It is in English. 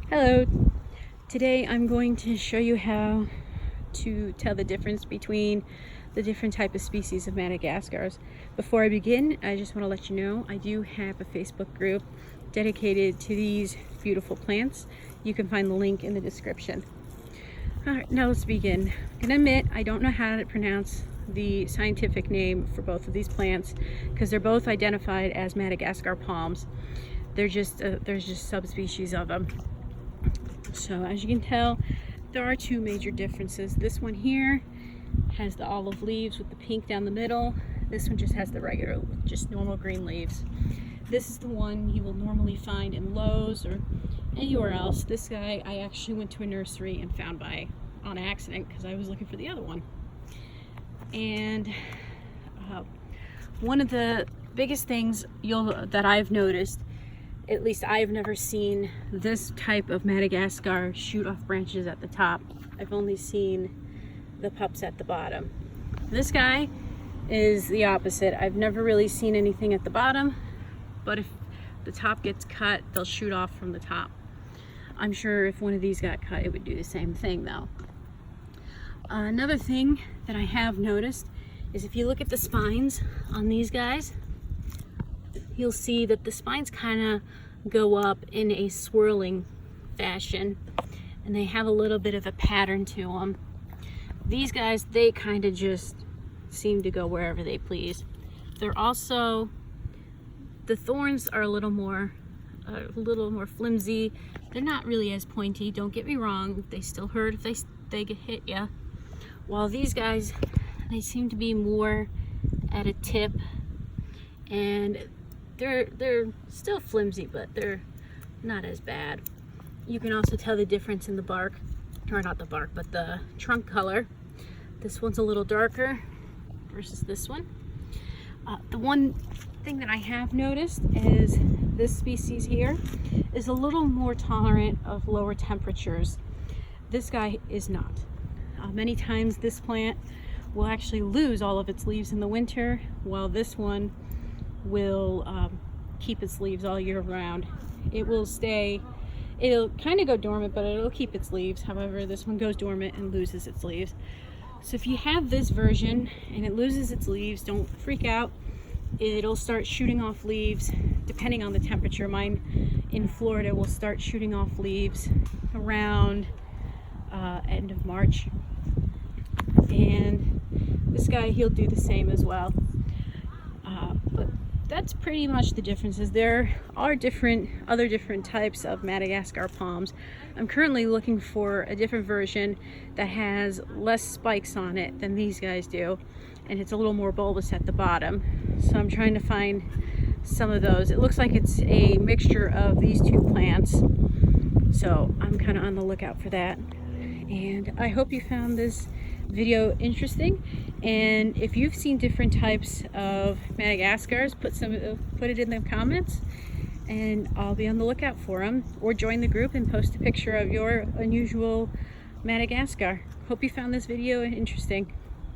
Hello! Today I'm going to show you how to tell the difference between the different type of species of Madagascars. Before I begin, I just want to let you know I do have a Facebook group dedicated to these beautiful plants. You can find the link in the description. Alright, now let's begin. I'm going to admit I don't know how to pronounce the scientific name for both of these plants because they're both identified as Madagascar palms. There's just subspecies of them. So as you can tell, there are two major differences. This one here has the olive leaves with the pink down the middle. This one just has the regular, just normal green leaves. This is the one you will normally find in Lowe's or anywhere else. This guy I actually went to a nursery and found on accident because I was looking for the other one. And one of the biggest things that I've noticed, at least I've never seen this type of Madagascar shoot off branches at the top. I've only seen the pups at the bottom. This guy is the opposite. I've never really seen anything at the bottom, but if the top gets cut, they'll shoot off from the top. I'm sure if one of these got cut, it would do the same thing though. Another thing that I have noticed is if you look at the spines on these guys, you'll see that the spines kind of go up in a swirling fashion and they have a little bit of a pattern to them. These guys, they kind of just seem to go wherever they please. They're also, the thorns are a little more flimsy. They're not really as pointy, don't get me wrong. They still hurt if they get hit ya. While these guys, they seem to be more at a tip, and they're still flimsy, but they're not as bad. You can also tell the difference in the bark, or not the bark, but the trunk color. This one's a little darker versus this one. The one thing that I have noticed is this species here is a little more tolerant of lower temperatures. This guy is not. Many times this plant will actually lose all of its leaves in the winter, while this one will keep its leaves all year round. It'll kind of go dormant, but it'll keep its leaves. However, this one goes dormant and loses its leaves. So if you have this version and it loses its leaves, don't freak out. It'll start shooting off leaves depending on the temperature. Mine in Florida will start shooting off leaves around end of March. And this guy, he'll do the same as well. But that's pretty much the differences. There are other different types of Madagascar palms. I'm currently looking for a different version that has less spikes on it than these guys do, and it's a little more bulbous at the bottom. So I'm trying to find some of those. It looks like it's a mixture of these two plants, so I'm kind of on the lookout for that. And I hope you found this video interesting, and if you've seen different types of Madagascars, put it in the comments and I'll be on the lookout for them, or join the group and post a picture of your unusual Madagascar. Hope you found this video interesting.